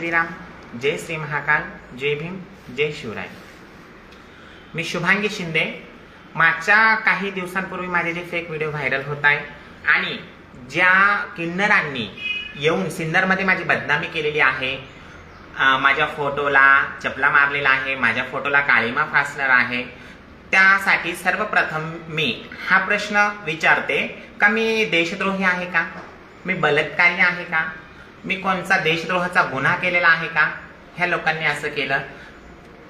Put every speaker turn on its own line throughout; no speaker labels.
श्रीराम, जय श्री महाकाल, जय भीम, जय शिवराय। मी शुभांगी शिंदे। मागच्या काही दिवसांपूर्वी माझे जे फेक व्हिडिओ व्हायरल होत आहे आणि ज्या किन्नरांनी येऊन सिन्नरमध्ये माझी बदनामी केलेली आहे, माझ्या फोटोला चपला मारलेला आहे, माझ्या फोटोला काळीमा फासणार आहे, त्यासाठी सर्वप्रथम मी हा प्रश्न विचारते का मी देशद्रोही आहे का, मी बलात्कारी आहे का, मी कोणता देशद्रोहाचा गुन्हा केलेला आहे का? ह्या लोकांनी असं केलं।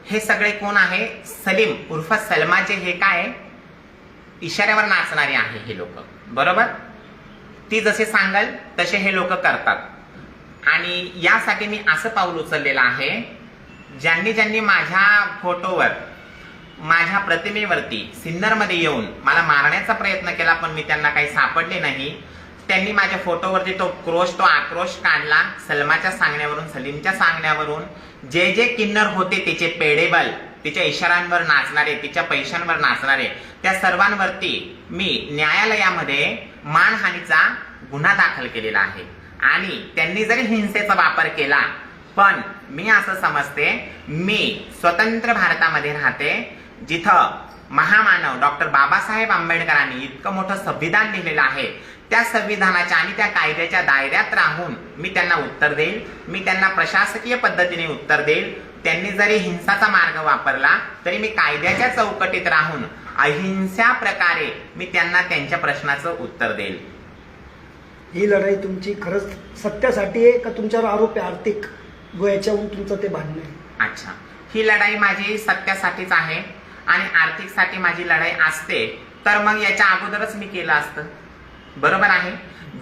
हे सगळे कोण आहे? सलीम उर्फ सलमाचे हे काय इशाऱ्यावर नाचणारे आहे हे लोक, बरोबर? ती जसे सांगाल तसे हे लोक करतात आणि यासाठी मी असं पाऊल उचललेलं आहे, ज्यांनी ज्यांनी माझ्या फोटोवर, माझ्या प्रतिमेवरती सिन्नरमध्ये येऊन मला मारण्याचा प्रयत्न केला पण मी त्यांना काही सापडले नाही, त्यांनी माझ्या फोटोवरती तो आक्रोश काढला सलमाच्या सांगण्यावरून, सलीमच्या सांगण्यावरून। जे जे किन्नर होते तिचे पेडेबल, तिच्या इशाऱ्यांवर नाचणारे, तिच्या पैशांवर नाचणारे, त्या सर्वांवरती मी न्यायालयामध्ये मानहानीचा गुन्हा दाखल केलेला आहे। आणि त्यांनी जरी हिंसेचा वापर केला पण मी असं समजते, मी स्वतंत्र भारतामध्ये राहते, जिथं महामानव डॉक्टर बाबासाहेब आंबेडकरांनी इतकं मोठं संविधान लिहिलेलं आहे, त्या संविधानाच्या आणि त्या कायद्याच्या दायऱ्यात राहून मी त्यांना उत्तर देईल, मी त्यांना प्रशासकीय पद्धतीने उत्तर देईल। त्यांनी जरी हिंसाचा मार्ग वापरला तरी मी कायद्याच्या चौकटीत राहून अहिंसा प्रकारे मी त्यांना त्यांच्या प्रश्नाचं उत्तर देईल।
ही लढाई तुमची खरंच सत्यासाठी आहे का तुमच्यावर आरोप आहे आर्थिक याच्याहून तुमचं ते भांडण आहे?
अच्छा, ही लढाई माझी सत्यासाठीच आहे आणि आर्थिकसाठी माझी लढाई असते तर मग याच्या अगोदरच मी केलं असतं, बरोबर आहे?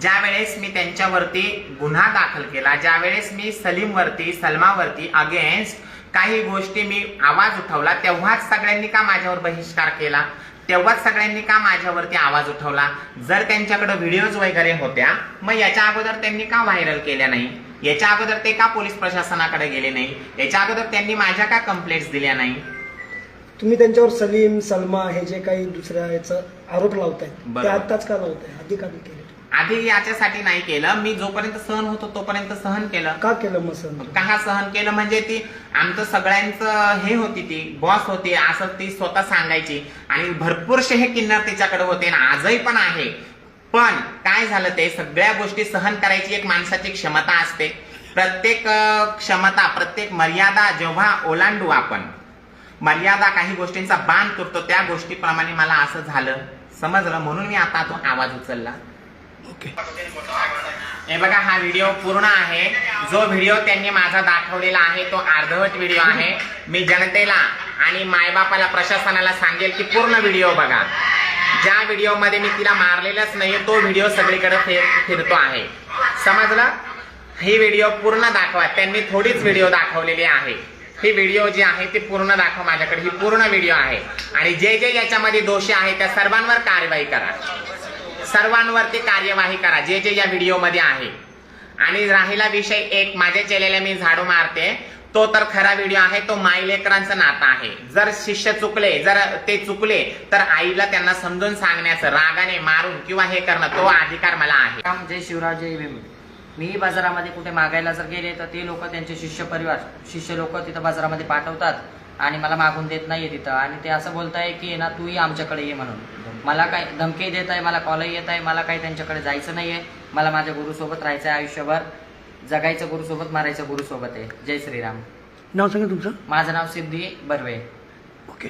ज्या वेळेस मी त्यांच्यावरती गुन्हा दाखल केला, ज्या वेळेस मी सलीमवरती, सलमावरती अगेन्स्ट काही गोष्टी मी आवाज उठवला, तेव्हाच सगळ्यांनी का माझ्यावर बहिष्कार केला? तेव्हाच सगळ्यांनी का माझ्यावरती आवाज उठवला? जर त्यांच्याकडे व्हिडिओज वगैरे होत्या मग याच्या अगोदर त्यांनी का व्हायरल केल्या नाही? याच्या अगोदर ते का पोलीस प्रशासनाकडे गेले नाही? याच्या अगोदर त्यांनी माझ्या का कंप्लेंट्स दिल्या नाही?
तुम्ही त्यांच्यावर सलीम, सलमा हे जे काही दुसऱ्या याचा आरोप लावताय ते आताच का लावताय? आधी का नाही केले?
आधी याच्यासाठी नाही केलं, मी जोपर्यंत सहन होतो तोपर्यंत सहन केलं।
का केलं मग सहन?
का सहन केलं म्हणजे ती आमचं सगळ्यांचं हे होती, ती बॉस होती असं ती स्वतः सांगायची आणि भरपूरशे हे किन्नर तिच्याकडे होते ना, आजही पण आहे। पण काय झालं, ते सगळ्या गोष्टी सहन करायची एक माणसाची क्षमता असते। प्रत्येक क्षमता, प्रत्येक मर्यादा जेव्हा ओलांडू आपण, मर्यादा काही गोष्टींचा बाण करतो, त्या गोष्टीप्रमाणे मला असं झालं, समजलं, म्हणून मी आता तो आवाज उचलला। हे बघा, हा व्हिडिओ पूर्ण आहे। जो व्हिडिओ त्यांनी माझा दाखवलेला आहे तो अर्धवट व्हिडिओ आहे। मी जनतेला आणि मायबापाला, प्रशासनाला सांगेल की पूर्ण व्हिडिओ बघा। ज्या व्हिडिओ मध्ये मी तिला मारलेलंच नाही तो व्हिडिओ सगळीकडे फिरतो आहे, समजलं? ही व्हिडिओ पूर्ण दाखवा, त्यांनी थोडीच व्हिडिओ दाखवलेली आहे। ही व्हिडिओ जी आहे ती पूर्ण दाखवा माझ्याकडे, ही पूर्ण व्हिडिओ आहे। आणि जे जे याच्यामध्ये दोषी आहे त्या सर्वांवर कारवाई करा, सर्वांवरती कार्यवाही करा जे जे या व्हिडिओ मध्ये आहे। आणि राहिला विषय एक, माझ्या चॅनेलला मी झाडू मारते, तो तर खरा व्हिडिओ आहे, तो माई लेकरांचं नातं आहे। जर शिष्य चुकले, जर ते चुकले तर आईला त्यांना समजून सांगण्याचं, रागाने मारून किंवा हे करणं, तो अधिकार मला आहे।
जय शिवराय, जय भीम। मी बाजारामध्ये कुठे मागायला जर गेले तर ते लोक, त्यांचे शिष्य लोक तिथं बाजारामध्ये पाठवतात आणि मला मागून देत नाहीये तिथं, आणि ते असं बोलताय की ना तूही आमच्याकडे ये म्हणून। मला काय धमकी देत आहे, मला कॉलही येत आहे, मला काही त्यांच्याकडे जायचं नाहीये, मला माझ्या गुरुसोबत राहायचं आहे आयुष्यभर, जगायचं गुरुसोबत, मारायचं गुरुसोबत आहे। जय श्रीराम।
नाव सांगा तुमचं?
माझं नाव सिद्धी बर्वे।
ओके।